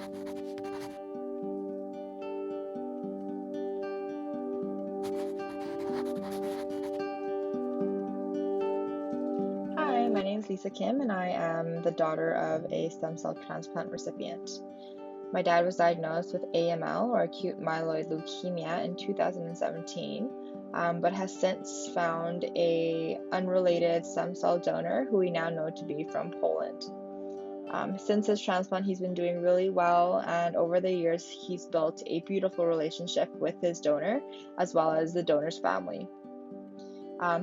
Hi, my name is Lisa Kim, and I am the daughter of a stem cell transplant recipient. My dad was diagnosed with AML, or acute myeloid leukemia, in 2017, but has since found a unrelated stem cell donor who we now know to be from Poland. Since his transplant, he's been doing really well, and over the years, he's built a beautiful relationship with his donor as well as the donor's family.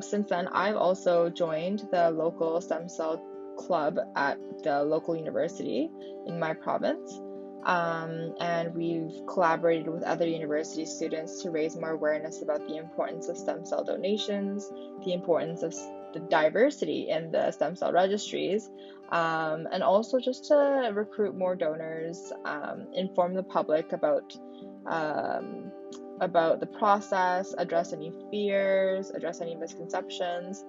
Since then, I've also joined the local stem cell club at the local university in my province. And we've collaborated with other university students to raise more awareness about the importance of stem cell donations, the importance of the diversity in the stem cell registries, and also just to recruit more donors, inform the public about the process, address any fears, address any misconceptions,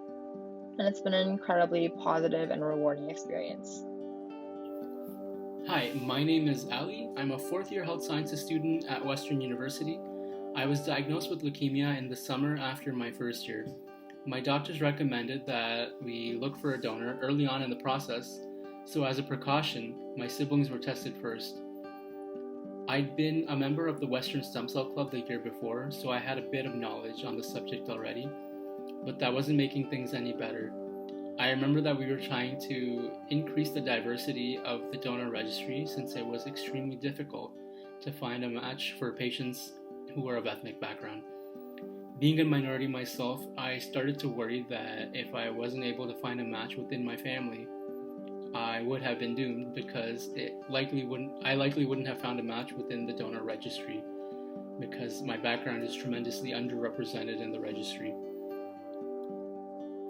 and it's been an incredibly positive and rewarding experience. Hi, my name is Ali. I'm a fourth-year health sciences student at Western University. I was diagnosed with leukemia in the summer after my first year. My doctors recommended that we look for a donor early on in the process, so as a precaution, my siblings were tested first. I'd been a member of the Western Stem Cell Club the year before, so I had a bit of knowledge on the subject already, but that wasn't making things any better. I remember that we were trying to increase the diversity of the donor registry since it was extremely difficult to find a match for patients who were of ethnic background. Being a minority myself, I started to worry that if I wasn't able to find a match within my family, I would have been doomed because I likely wouldn't have found a match within the donor registry because my background is tremendously underrepresented in the registry.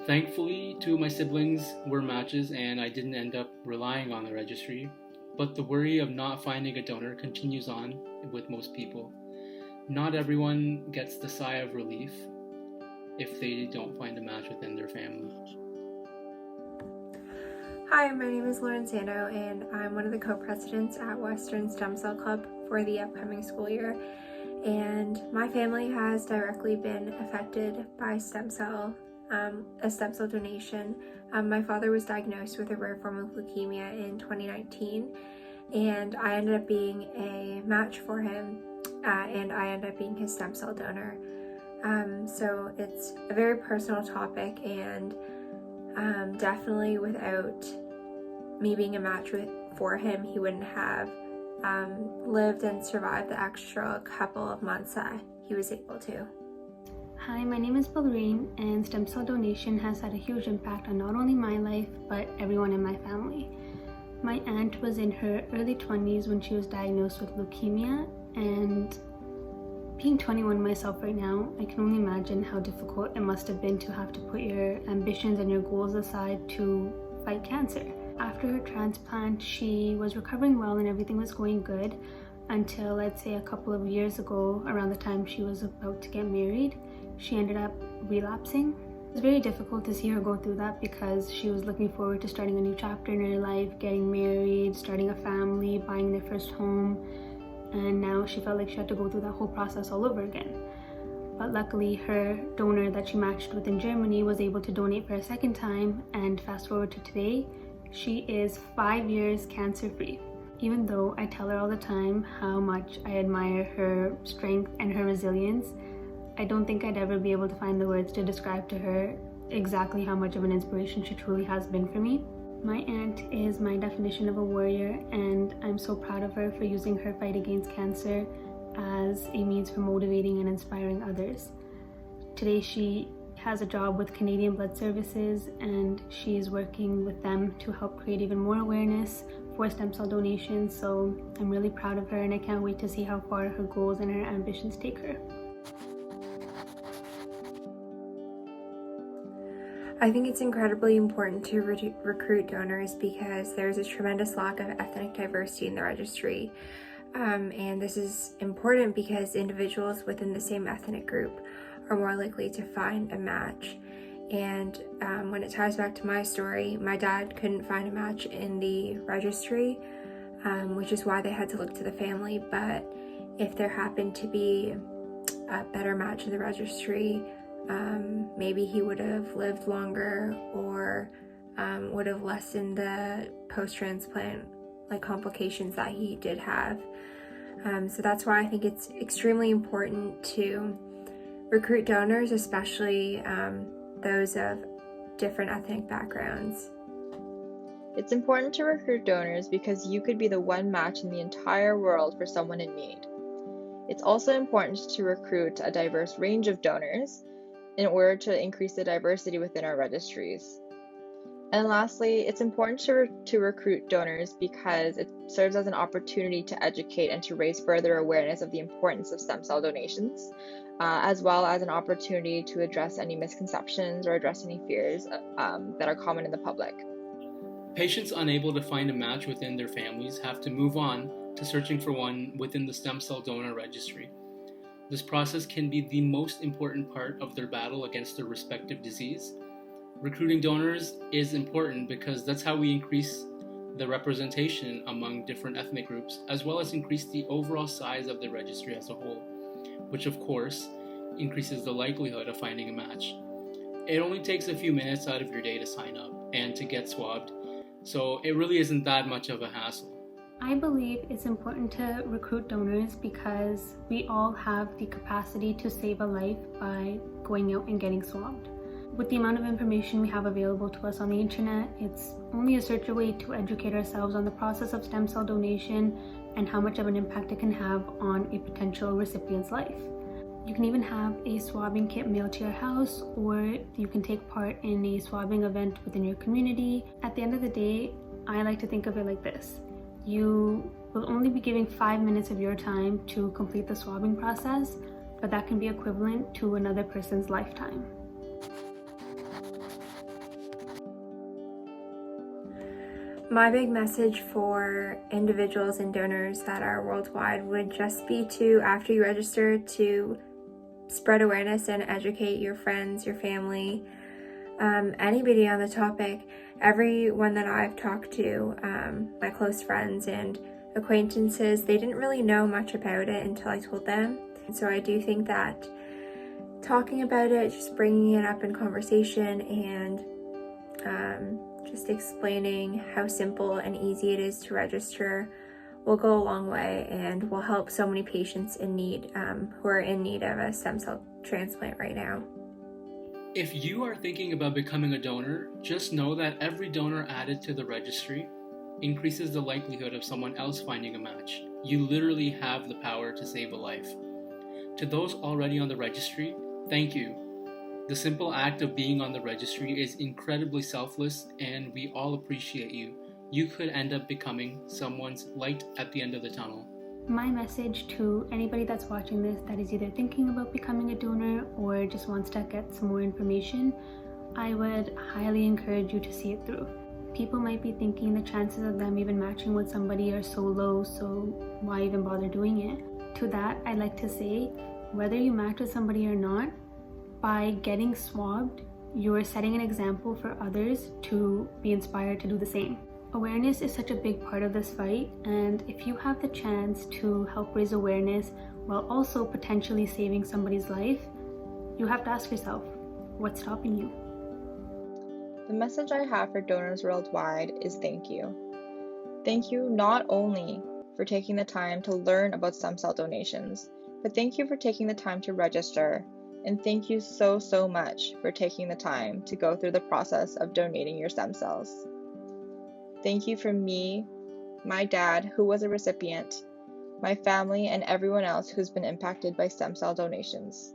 Thankfully, two of my siblings were matches and I didn't end up relying on the registry, but the worry of not finding a donor continues on with most people. Not everyone gets the sigh of relief if they don't find a match within their family. Hi, my name is Lauren Sando, and I'm one of the co-presidents at Western Stem Cell Club for the upcoming school year. And my family has directly been affected by a stem cell donation. My father was diagnosed with a rare form of leukemia in 2019, and I ended up being a match for him, and I ended up being his stem cell donor. So it's a very personal topic, and definitely without me being a match for him, he wouldn't have lived and survived the extra couple of months that he was able to. Hi, my name is Ballerine, and stem cell donation has had a huge impact on not only my life, but everyone in my family. My aunt was in her early 20s when she was diagnosed with leukemia, and being 21 myself right now, I can only imagine how difficult it must have been to have to put your ambitions and your goals aside to fight cancer. After her transplant, she was recovering well and everything was going good until, I'd say, a couple of years ago, around the time she was about to get married, she ended up relapsing. It was very difficult to see her go through that because she was looking forward to starting a new chapter in her life, getting married, starting a family, buying their first home, and now she felt like she had to go through that whole process all over again. But luckily, her donor that she matched with in Germany was able to donate for a second time, and fast forward to today, she is 5 years cancer-free. Even though I tell her all the time how much I admire her strength and her resilience, I don't think I'd ever be able to find the words to describe to her exactly how much of an inspiration she truly has been for me. My aunt is my definition of a warrior, and I'm so proud of her for using her fight against cancer as a means for motivating and inspiring others. Today she has a job with Canadian Blood Services, and she is working with them to help create even more awareness for stem cell donation. So I'm really proud of her, and I can't wait to see how far her goals and her ambitions take her. I think it's incredibly important to recruit donors because there's a tremendous lack of ethnic diversity in the registry. And this is important because individuals within the same ethnic group are more likely to find a match. And when it ties back to my story, my dad couldn't find a match in the registry which is why they had to look to the family. But if there happened to be a better match in the registry, maybe he would have lived longer, or would have lessened the post-transplant complications that he did have. So that's why I think it's extremely important to recruit donors, especially those of different ethnic backgrounds. It's important to recruit donors because you could be the one match in the entire world for someone in need. It's also important to recruit a diverse range of donors in order to increase the diversity within our registries. And lastly, it's important to recruit donors because it serves as an opportunity to educate and to raise further awareness of the importance of stem cell donations, as well as an opportunity to address any misconceptions or address any fears that are common in the public. Patients unable to find a match within their families have to move on to searching for one within the stem cell donor registry. This process can be the most important part of their battle against their respective disease. Recruiting donors is important because that's how we increase the representation among different ethnic groups, as well as increase the overall size of the registry as a whole, which of course increases the likelihood of finding a match. It only takes a few minutes out of your day to sign up and to get swabbed, so it really isn't that much of a hassle. I believe it's important to recruit donors because we all have the capacity to save a life by going out and getting swabbed. With the amount of information we have available to us on the internet, it's only a search away to educate ourselves on the process of stem cell donation and how much of an impact it can have on a potential recipient's life. You can even have a swabbing kit mailed to your house, or you can take part in a swabbing event within your community. At the end of the day, I like to think of it like this. You will only be giving 5 minutes of your time to complete the swabbing process, but that can be equivalent to another person's lifetime. My big message for individuals and donors that are worldwide would just be to, after you register, to spread awareness and educate your friends, your family, anybody on the topic. Everyone that I've talked to, my close friends and acquaintances, they didn't really know much about it until I told them. And so I do think that talking about it, just bringing it up in conversation and just explaining how simple and easy it is to register will go a long way and will help so many patients in need who are in need of a stem cell transplant right now. If you are thinking about becoming a donor, just know that every donor added to the registry increases the likelihood of someone else finding a match. You literally have the power to save a life. To those already on the registry, thank you. The simple act of being on the registry is incredibly selfless, and we all appreciate you. You could end up becoming someone's light at the end of the tunnel. My message to anybody that's watching this that is either thinking about becoming a donor or just wants to get some more information, I would highly encourage you to see it through. People might be thinking the chances of them even matching with somebody are so low, so why even bother doing it? To that, I'd like to say, whether you match with somebody or not, by getting swabbed, you're setting an example for others to be inspired to do the same. Awareness is such a big part of this fight, and if you have the chance to help raise awareness while also potentially saving somebody's life, you have to ask yourself, what's stopping you? The message I have for donors worldwide is thank you. Thank you not only for taking the time to learn about stem cell donations, but thank you for taking the time to register. And thank you so much for taking the time to go through the process of donating your stem cells. Thank you from me, my dad, who was a recipient, my family, and everyone else who's been impacted by stem cell donations.